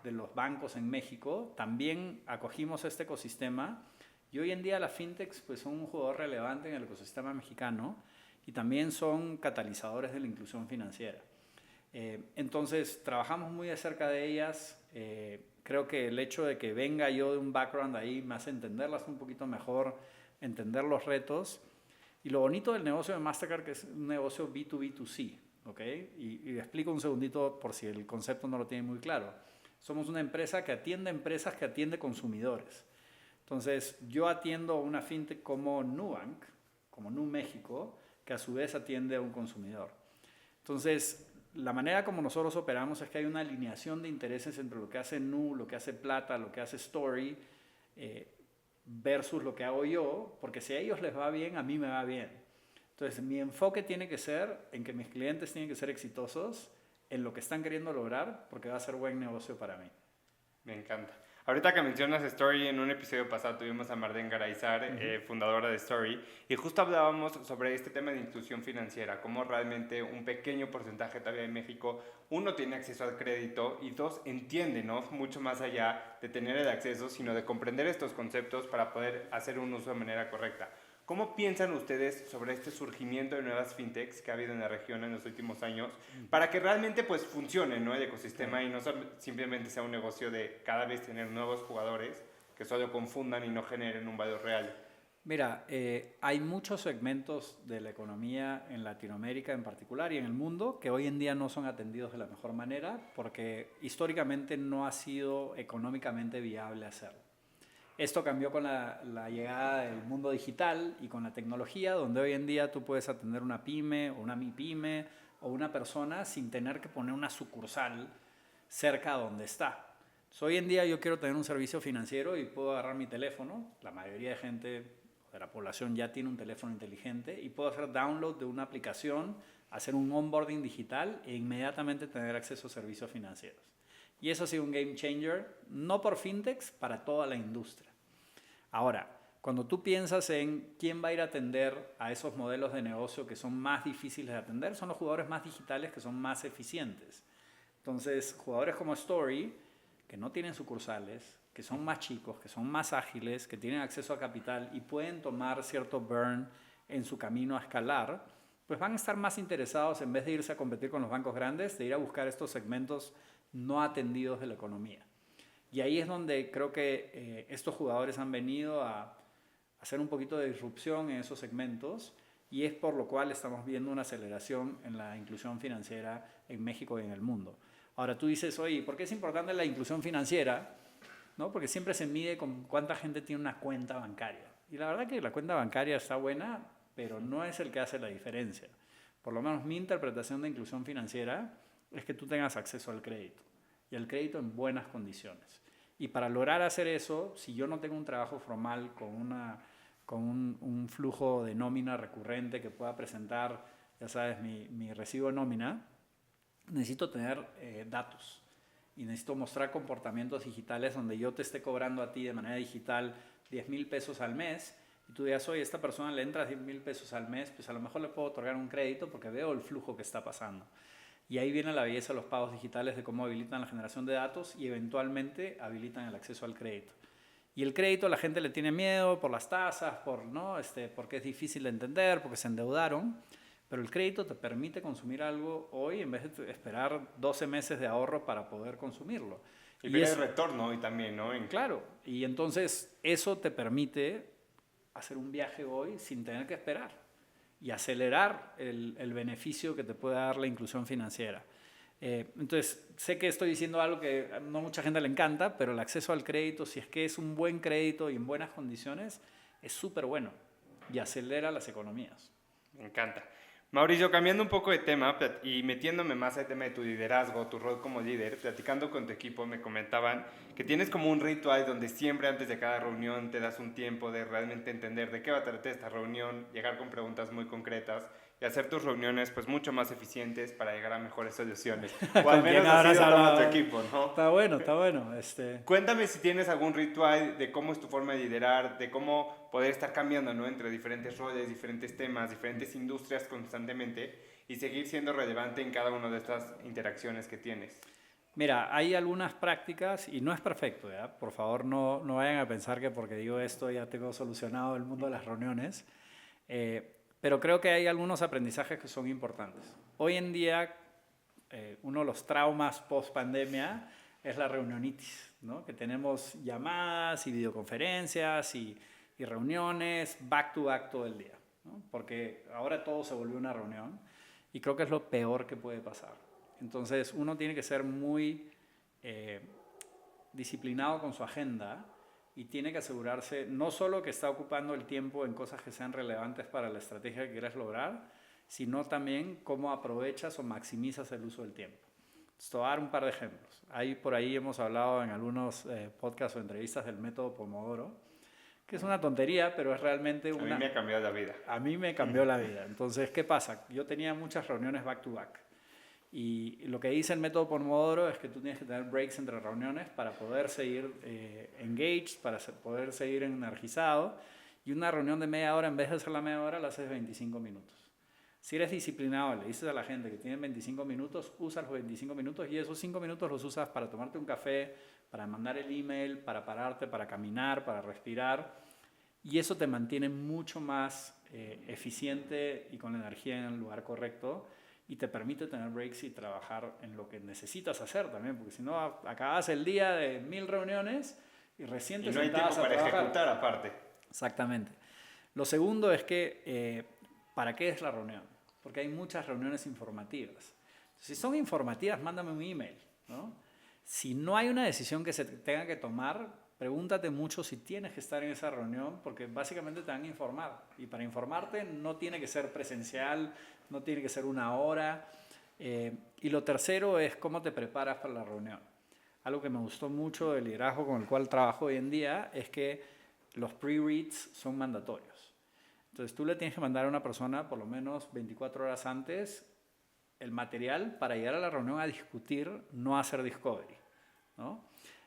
de los bancos en México, también acogimos este ecosistema. Y hoy en día las fintechs pues, son un jugador relevante en el ecosistema mexicano y también son catalizadores de la inclusión financiera. Entonces, trabajamos muy de cerca de ellas. Creo que el hecho de que venga yo de un background ahí me hace entenderlas un poquito mejor, entender los retos. Y lo bonito del negocio de Mastercard que es un negocio B2B2C, ¿ok? Y explico un segundito por si el concepto no lo tiene muy claro. Somos una empresa que atiende empresas que atiende consumidores. Entonces, yo atiendo a una fintech como Nubank, como Nu México, que a su vez atiende a un consumidor. Entonces, la manera como nosotros operamos es que hay una alineación de intereses entre lo que hace Nu, lo que hace Plata, lo que hace Story, versus lo que hago yo, porque si a ellos les va bien, a mí me va bien. Entonces, mi enfoque tiene que ser en que mis clientes tienen que ser exitosos en lo que están queriendo lograr, porque va a ser buen negocio para mí. Me encanta. Ahorita que mencionas Story, en un episodio pasado tuvimos a Marden Garayzar, fundadora de Story, y justo hablábamos sobre este tema de inclusión financiera, cómo realmente un pequeño porcentaje todavía en México, uno, tiene acceso al crédito y dos, entiende, ¿no? Mucho más allá de tener el acceso, sino de comprender estos conceptos para poder hacer un uso de manera correcta. ¿Cómo piensan ustedes sobre este surgimiento de nuevas fintechs que ha habido en la región en los últimos años para que realmente pues funcione, ¿no? El ecosistema y no simplemente sea un negocio de cada vez tener nuevos jugadores que solo confundan y no generen un valor real? Mira, hay muchos segmentos de la economía en Latinoamérica en particular y en el mundo que hoy en día no son atendidos de la mejor manera porque históricamente no ha sido económicamente viable hacerlo. Esto cambió con la llegada del mundo digital y con la tecnología, donde hoy en día tú puedes atender una pyme o una MIPYME o una persona sin tener que poner una sucursal cerca donde está. Entonces, hoy en día yo quiero tener un servicio financiero y puedo agarrar mi teléfono. La mayoría de gente de la población ya tiene un teléfono inteligente y puedo hacer download de una aplicación, hacer un onboarding digital e inmediatamente tener acceso a servicios financieros. Y eso ha sido un game changer, no por fintechs, para toda la industria. Ahora, cuando tú piensas en quién va a ir a atender a esos modelos de negocio que son más difíciles de atender, son los jugadores más digitales que son más eficientes. Entonces, jugadores como Story, que no tienen sucursales, que son más chicos, que son más ágiles, que tienen acceso a capital y pueden tomar cierto burn en su camino a escalar, pues van a estar más interesados, en vez de irse a competir con los bancos grandes, de ir a buscar estos segmentos no atendidos de la economía. Y ahí es donde creo que estos jugadores han venido a hacer un poquito de disrupción en esos segmentos y es por lo cual estamos viendo una aceleración en la inclusión financiera en México y en el mundo. Ahora tú dices, oye, ¿por qué es importante la inclusión financiera? ¿No? Porque siempre se mide con cuánta gente tiene una cuenta bancaria. Y la verdad que la cuenta bancaria está buena, pero no es el que hace la diferencia. Por lo menos mi interpretación de inclusión financiera es que tú tengas acceso al crédito y al crédito en buenas condiciones. Y para lograr hacer eso, si yo no tengo un trabajo formal con un flujo de nómina recurrente que pueda presentar, ya sabes, mi recibo de nómina, necesito tener datos y necesito mostrar comportamientos digitales donde yo te esté cobrando a ti de manera digital 10,000 pesos al mes y tú digas, oye, esta persona le entra 10,000 pesos al mes, pues a lo mejor le puedo otorgar un crédito porque veo el flujo que está pasando. Y ahí viene la belleza de los pagos digitales, de cómo habilitan la generación de datos y eventualmente habilitan el acceso al crédito. Y el crédito la gente le tiene miedo por las tasas, porque es difícil de entender, porque se endeudaron. Pero el crédito te permite consumir algo hoy en vez de esperar 12 meses de ahorro para poder consumirlo. Y ver el retorno hoy también, ¿no? Claro, y entonces eso te permite hacer un viaje hoy sin tener que esperar y acelerar el beneficio que te puede dar la inclusión financiera. Entonces, sé que estoy diciendo algo que no mucha gente le encanta, pero el acceso al crédito, si es que es un buen crédito y en buenas condiciones, es súper bueno y acelera las economías. Me encanta. Mauricio, cambiando un poco de tema y metiéndome más al tema de tu liderazgo, tu rol como líder, platicando con tu equipo, me comentaban que tienes como un ritual donde siempre antes de cada reunión te das un tiempo de realmente entender de qué va a tratar esta reunión, llegar con preguntas muy concretas y hacer tus reuniones pues mucho más eficientes para llegar a mejores soluciones. O al menos así lo toma tu equipo, ¿no? Está bueno, está bueno. Cuéntame si tienes algún ritual de cómo es tu forma de liderar, de cómo poder estar cambiando, ¿no? Entre diferentes roles, diferentes temas, diferentes industrias constantemente y seguir siendo relevante en cada una de estas interacciones que tienes. Mira, hay algunas prácticas, y no es perfecto, ¿ya? Por favor, no vayan a pensar que porque digo esto ya tengo solucionado el mundo de las reuniones. Pero creo que hay algunos aprendizajes que son importantes. Hoy en día, uno de los traumas post-pandemia es la reunionitis, ¿no? Que tenemos llamadas y videoconferencias y reuniones back to back todo el día, ¿no? Porque ahora todo se volvió una reunión y creo que es lo peor que puede pasar. Entonces uno tiene que ser muy disciplinado con su agenda y tiene que asegurarse no solo que está ocupando el tiempo en cosas que sean relevantes para la estrategia que quieras lograr, sino también cómo aprovechas o maximizas el uso del tiempo. Entonces, te voy a dar un par de ejemplos. Ahí por ahí hemos hablado en algunos podcasts o entrevistas del método Pomodoro, que es una tontería, pero es realmente una... A mí me ha cambiado la vida. A mí me cambió la vida. Entonces, ¿qué pasa? Yo tenía muchas reuniones back to back. Y lo que dice el método Pomodoro es que tú tienes que tener breaks entre reuniones para poder seguir engaged, para poder seguir energizado. Y una reunión de media hora, en vez de hacer la media hora, la haces 25 minutos. Si eres disciplinado, le dices a la gente que tienen 25 minutos, usa los 25 minutos y esos 5 minutos los usas para tomarte un café, para mandar el email, para pararte, para caminar, para respirar. Y eso te mantiene mucho más eficiente y con la energía en el lugar correcto y te permite tener breaks y trabajar en lo que necesitas hacer también, porque si no acabas el día de 1000 reuniones y recién te sentabas a trabajar. Y no hay tiempo para ejecutar aparte. Exactamente. Lo segundo es que, ¿para qué es la reunión? Porque hay muchas reuniones informativas. Si son informativas, mándame un email, ¿no? Si no hay una decisión que se tenga que tomar, pregúntate mucho si tienes que estar en esa reunión, porque básicamente te van a informar. Y para informarte no tiene que ser presencial, no tiene que ser una hora. Y lo tercero es cómo te preparas para la reunión. Algo que me gustó mucho del liderazgo con el cual trabajo hoy en día es que los pre-reads son mandatorios. Entonces tú le tienes que mandar a una persona por lo menos 24 horas antes el material para llegar a la reunión a discutir, no a hacer discovery, ¿no?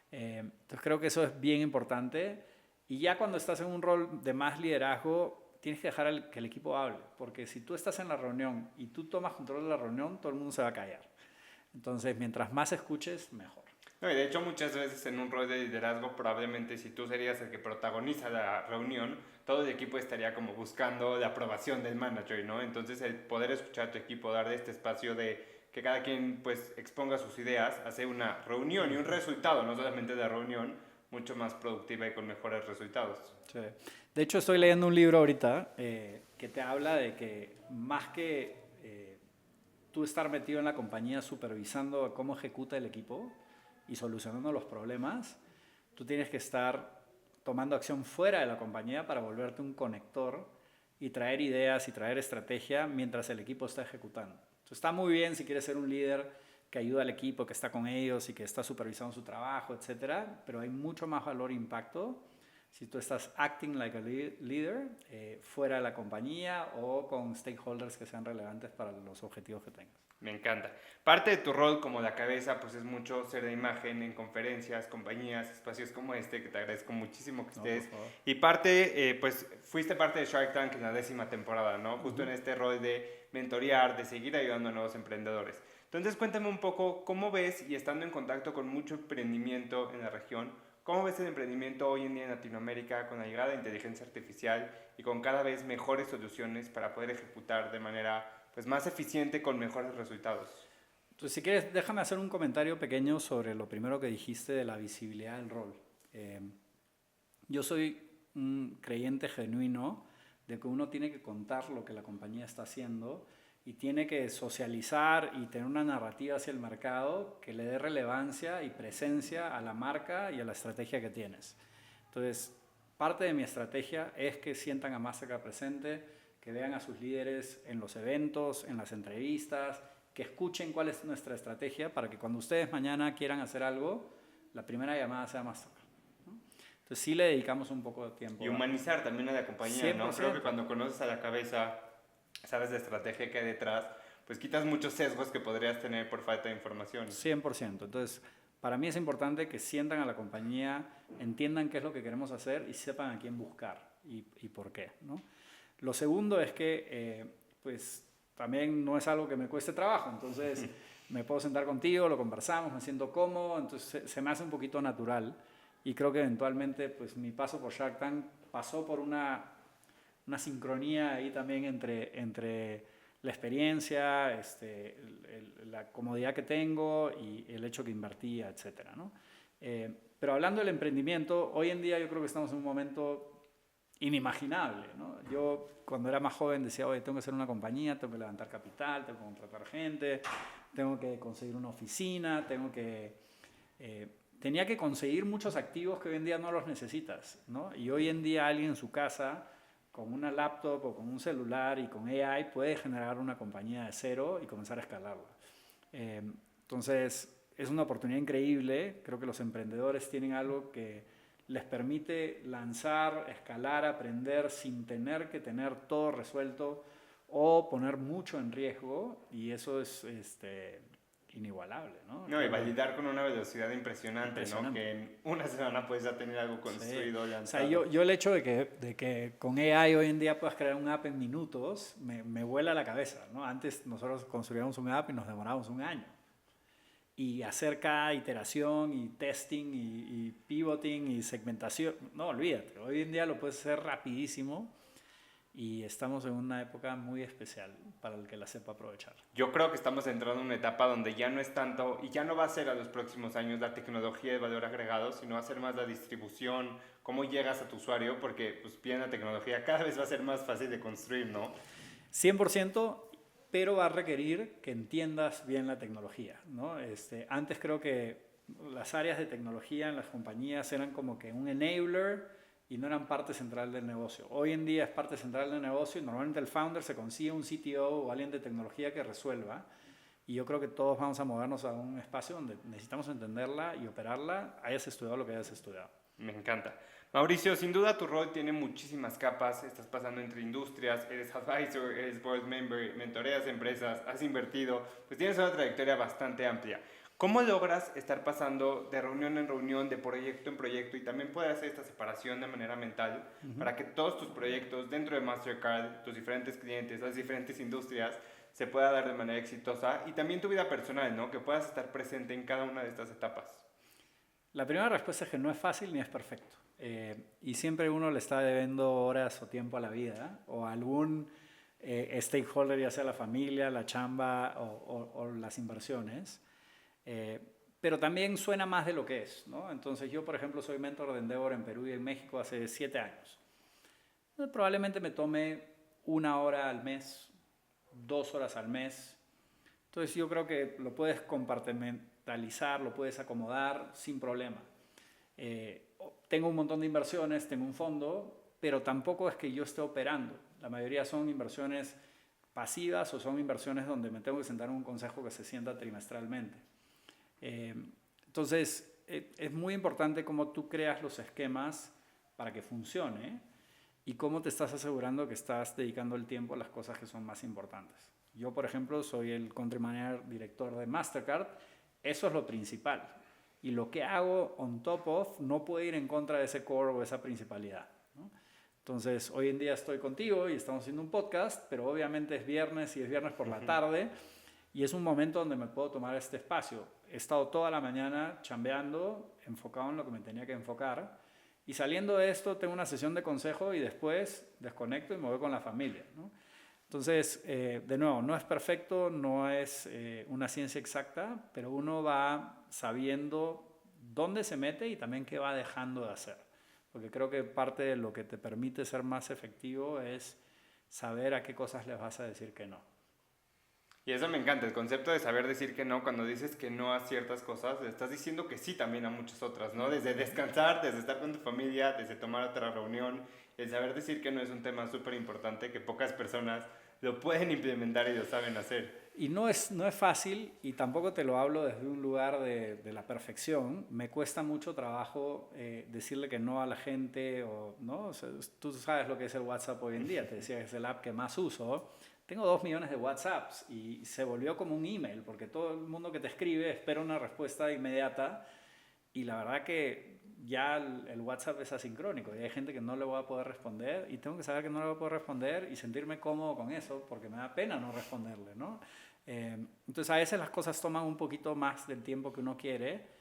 Entonces creo que eso es bien importante y ya cuando estás en un rol de más liderazgo tienes que dejar que el equipo hable, porque si tú estás en la reunión y tú tomas control de la reunión, todo el mundo se va a callar. Entonces mientras más escuches, mejor. No, y de hecho muchas veces en un rol de liderazgo probablemente si tú serías el que protagoniza la reunión, todo el equipo estaría como buscando la aprobación del manager, ¿no? Entonces el poder escuchar a tu equipo, darle este espacio de que cada quien pues exponga sus ideas, hace una reunión y un resultado, no solamente de la reunión, mucho más productiva y con mejores resultados. Sí. De hecho estoy leyendo un libro ahorita que te habla de que más que tú estar metido en la compañía supervisando cómo ejecuta el equipo y solucionando los problemas, tú tienes que estar tomando acción fuera de la compañía para volverte un conector y traer ideas y traer estrategia mientras el equipo está ejecutando. Entonces, está muy bien si quieres ser un líder que ayuda al equipo, que está con ellos y que está supervisando su trabajo, etcétera, pero hay mucho más valor e impacto si tú estás acting like a leader fuera de la compañía o con stakeholders que sean relevantes para los objetivos que tengas. Me encanta. Parte de tu rol como la cabeza, pues es mucho ser de imagen en conferencias, compañías, espacios como este, que te agradezco muchísimo que estés. No, y parte, pues fuiste parte de Shark Tank en la 10ª temporada, ¿no? Justo en este rol de mentorear, de seguir ayudando a nuevos emprendedores. Entonces cuéntame un poco cómo ves, y estando en contacto con mucho emprendimiento en la región, ¿cómo ves el emprendimiento hoy en día en Latinoamérica con la llegada de inteligencia artificial y con cada vez mejores soluciones para poder ejecutar de manera pues más eficiente con mejores resultados? Entonces, si quieres, déjame hacer un comentario pequeño sobre lo primero que dijiste de la visibilidad del rol. Yo soy un creyente genuino de que uno tiene que contar lo que la compañía está haciendo y tiene que socializar y tener una narrativa hacia el mercado que le dé relevancia y presencia a la marca y a la estrategia que tienes. Entonces, parte de mi estrategia es que sientan a Mastercard presente, que vean a sus líderes en los eventos, en las entrevistas, que escuchen cuál es nuestra estrategia para que cuando ustedes mañana quieran hacer algo, la primera llamada sea Mastercard, ¿no? Entonces sí le dedicamos un poco de tiempo. Y humanizar también a la compañía, 100%. ¿No? Creo que cuando conoces a la cabeza, sabes la estrategia que hay detrás, pues quitas muchos sesgos que podrías tener por falta de información. 100%. Entonces, para mí es importante que sientan a la compañía, entiendan qué es lo que queremos hacer y sepan a quién buscar y por qué, ¿no? Lo segundo es que, pues, también no es algo que me cueste trabajo. Entonces, me puedo sentar contigo, lo conversamos, me siento cómodo. Entonces, se me hace un poquito natural. Y creo que eventualmente, pues, mi paso por Shark Tank pasó por una sincronía ahí también entre la experiencia, la comodidad que tengo y el hecho que invertía, etcétera, ¿no? Pero hablando del emprendimiento, hoy en día yo creo que estamos en un momento inimaginable, ¿no? Yo cuando era más joven decía, oye, tengo que hacer una compañía, tengo que levantar capital, tengo que contratar gente, tengo que conseguir una oficina, tenía que conseguir muchos activos que hoy en día no los necesitas, ¿no? Y hoy en día alguien en su casa con una laptop o con un celular y con AI puede generar una compañía de cero y comenzar a escalarla. Entonces, es una oportunidad increíble. Creo que los emprendedores tienen algo que les permite lanzar, escalar, aprender sin tener que tener todo resuelto o poner mucho en riesgo, y eso es inigualable, ¿no? No, y validar con una velocidad impresionante, ¿no? Impresionante. Que en una semana puedes ya tener algo construido, Sí. O lanzado. sea, yo el hecho de que con AI hoy en día puedas crear un app en minutos, me vuela la cabeza, ¿no? Antes nosotros construíamos un app y nos demorábamos un año. Y hacer cada iteración y testing y pivoting y segmentación, no, olvídate, hoy en día lo puedes hacer rapidísimo y estamos en una época muy especial para el que la sepa aprovechar. Yo creo que estamos entrando en una etapa donde ya no es tanto, y ya no va a ser a los próximos años la tecnología de valor agregado, sino va a ser más la distribución, cómo llegas a tu usuario, porque pues bien la tecnología cada vez va a ser más fácil de construir, ¿no? 100%, pero va a requerir que entiendas bien la tecnología, ¿no? Antes creo que las áreas de tecnología en las compañías eran como que un enabler y no eran parte central del negocio. Hoy en día es parte central del negocio y normalmente el founder se consigue un CTO o alguien de tecnología que resuelva. Y yo creo que todos vamos a movernos a un espacio donde necesitamos entenderla y operarla, hayas estudiado lo que hayas estudiado. Me encanta. Mauricio, sin duda tu rol tiene muchísimas capas, estás pasando entre industrias, eres advisor, eres board member, mentoreas empresas, has invertido, pues tienes una trayectoria bastante amplia. ¿Cómo logras estar pasando de reunión en reunión, de proyecto en proyecto y también poder hacer esta separación de manera mental para que todos tus proyectos dentro de Mastercard, tus diferentes clientes, las diferentes industrias, se pueda dar de manera exitosa y también tu vida personal, ¿no? Que puedas estar presente en cada una de estas etapas? La primera respuesta es que no es fácil ni es perfecto. Y siempre uno le está debiendo horas o tiempo a la vida o a algún stakeholder, ya sea la familia, la chamba o las inversiones. Pero también suena más de lo que es, ¿no? Entonces yo, por ejemplo, soy mentor de Endeavor en Perú y en México hace 7 años. Probablemente me tome 1 hora al mes, 2 horas al mes. Entonces yo creo que lo puedes compartimentalizar, lo puedes acomodar sin problema. Tengo un montón de inversiones, tengo un fondo, pero tampoco es que yo esté operando. La mayoría son inversiones pasivas o son inversiones donde me tengo que sentar en un consejo que se sienta trimestralmente. Entonces, es muy importante cómo tú creas los esquemas para que funcione y cómo te estás asegurando que estás dedicando el tiempo a las cosas que son más importantes. Yo, por ejemplo, soy el Country Manager Director de Mastercard. Eso es lo principal. Y lo que hago on top of no puede ir en contra de ese core o esa principalidad, ¿no? Entonces, hoy en día estoy contigo y estamos haciendo un podcast, pero obviamente es viernes y es viernes por la tarde y es un momento donde me puedo tomar este espacio. He estado toda la mañana chambeando, enfocado en lo que me tenía que enfocar y saliendo de esto tengo una sesión de consejo y después desconecto y me voy con la familia, ¿no? Entonces, de nuevo, no es perfecto, no es una ciencia exacta, pero uno va sabiendo dónde se mete y también qué va dejando de hacer. Porque creo que parte de lo que te permite ser más efectivo es saber a qué cosas les vas a decir que no. Y eso me encanta, el concepto de saber decir que no. Cuando dices que no a ciertas cosas, le estás diciendo que sí también a muchas otras, ¿no? Desde descansar, desde estar con tu familia, desde tomar otra reunión. El saber decir que no es un tema súper importante que pocas personas lo pueden implementar y lo saben hacer. Y no es fácil, y tampoco te lo hablo desde un lugar de la perfección. Me cuesta mucho trabajo decirle que no a la gente, ¿no? O sea, tú sabes lo que es el WhatsApp hoy en día, te decía que es el app que más uso. Tengo 2 millones de WhatsApps y se volvió como un email, porque todo el mundo que te escribe espera una respuesta inmediata y la verdad que ya el WhatsApp es asincrónico y hay gente que no le voy a poder responder y tengo que saber que no le voy a poder responder y sentirme cómodo con eso porque me da pena no responderle, ¿no? Entonces a veces las cosas toman un poquito más del tiempo que uno quiere,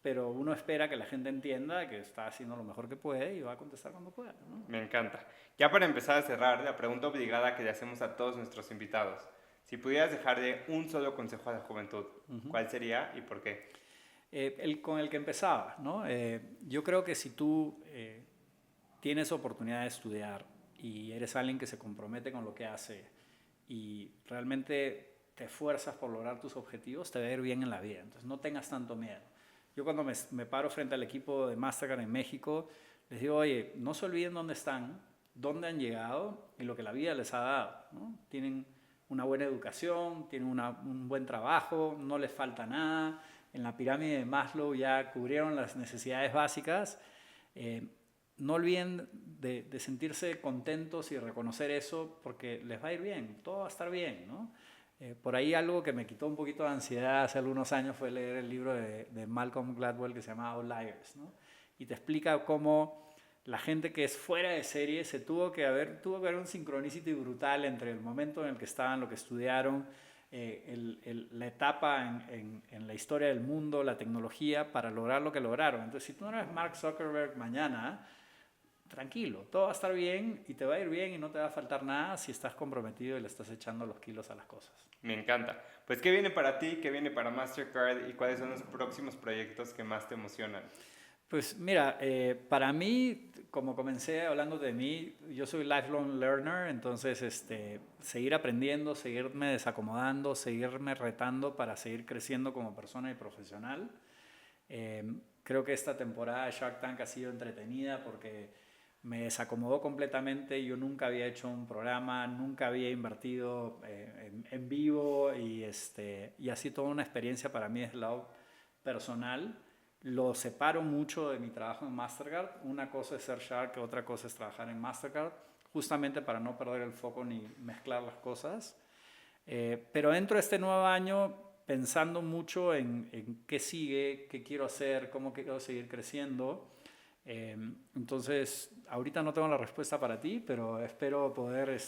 pero uno espera que la gente entienda que está haciendo lo mejor que puede y va a contestar cuando pueda, ¿no? Me encanta. Ya para empezar a cerrar, la pregunta obligada que le hacemos a todos nuestros invitados. Si pudieras dejarle un solo consejo a la juventud, ¿cuál sería y por qué? Con el que empezaba, ¿no? Yo creo que si tú tienes oportunidad de estudiar y eres alguien que se compromete con lo que hace y realmente te esfuerzas por lograr tus objetivos, te va a ir bien en la vida. Entonces no tengas tanto miedo. Yo cuando me paro frente al equipo de Mastercard en México, les digo, oye, no se olviden dónde están, dónde han llegado y lo que la vida les ha dado, ¿no? Tienen una buena educación, tienen un buen trabajo, no les falta nada. En la pirámide de Maslow ya cubrieron las necesidades básicas. No olviden de sentirse contentos y reconocer eso porque les va a ir bien, todo va a estar bien, ¿no? Por ahí algo que me quitó un poquito de ansiedad hace algunos años fue leer el libro de Malcolm Gladwell que se llama Outliers, ¿no? Y te explica cómo la gente que es fuera de serie tuvo que haber un synchronicity brutal entre el momento en el que estaban, lo que estudiaron, la etapa en la historia del mundo, la tecnología, para lograr lo que lograron. Entonces, si tú no eres Mark Zuckerberg mañana, tranquilo, todo va a estar bien y te va a ir bien y no te va a faltar nada si estás comprometido y le estás echando los kilos a las cosas. Me encanta. Pues, ¿qué viene para ti? ¿Qué viene para Mastercard? ¿Y cuáles son los próximos proyectos que más te emocionan? Pues mira, para mí, como comencé hablando de mí, yo soy lifelong learner, entonces seguir aprendiendo, seguirme desacomodando, seguirme retando para seguir creciendo como persona y profesional. Creo que esta temporada de Shark Tank ha sido entretenida porque me desacomodó completamente. Yo nunca había hecho un programa, nunca había invertido en vivo y así toda una experiencia para mí desde el lado personal. Lo separo mucho de mi trabajo en Mastercard. Una cosa es ser Shark, otra cosa es trabajar en Mastercard, justamente para no perder el foco ni mezclar las cosas. Pero entro este nuevo año pensando mucho en qué sigue, qué quiero hacer, cómo quiero seguir creciendo. Entonces, ahorita no tengo la respuesta para ti, pero espero poder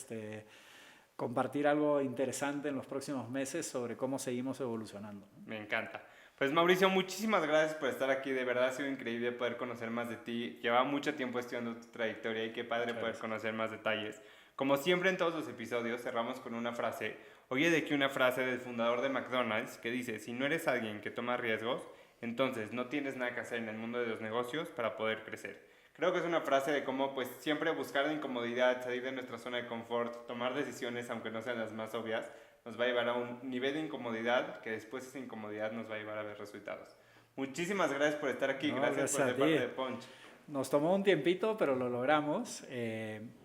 compartir algo interesante en los próximos meses sobre cómo seguimos evolucionando. Me encanta. Pues Mauricio, muchísimas gracias por estar aquí. De verdad ha sido increíble poder conocer más de ti. Llevaba mucho tiempo estudiando tu trayectoria y qué padre poder conocer más detalles. Como siempre en todos los episodios cerramos con una frase. Hoy he de aquí una frase del fundador de McDonald's que dice: si no eres alguien que toma riesgos, entonces no tienes nada que hacer en el mundo de los negocios para poder crecer. Creo que es una frase de cómo pues siempre buscar la incomodidad, salir de nuestra zona de confort, tomar decisiones aunque no sean las más obvias, nos va a llevar a un nivel de incomodidad que después esa incomodidad nos va a llevar a ver resultados. Muchísimas gracias por estar aquí, gracias por ser parte de Punch. Nos tomó un tiempito, pero lo logramos.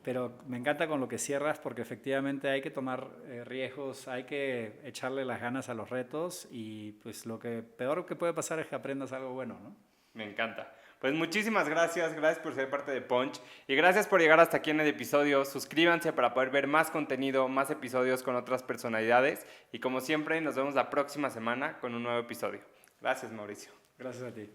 Pero me encanta con lo que cierras porque efectivamente hay que tomar riesgos, hay que echarle las ganas a los retos y pues lo que peor que puede pasar es que aprendas algo bueno, ¿no? Me encanta. Pues muchísimas gracias por ser parte de Punch y gracias por llegar hasta aquí en el episodio. Suscríbanse para poder ver más contenido, más episodios con otras personalidades y como siempre nos vemos la próxima semana con un nuevo episodio. Gracias, Mauricio. Gracias a ti.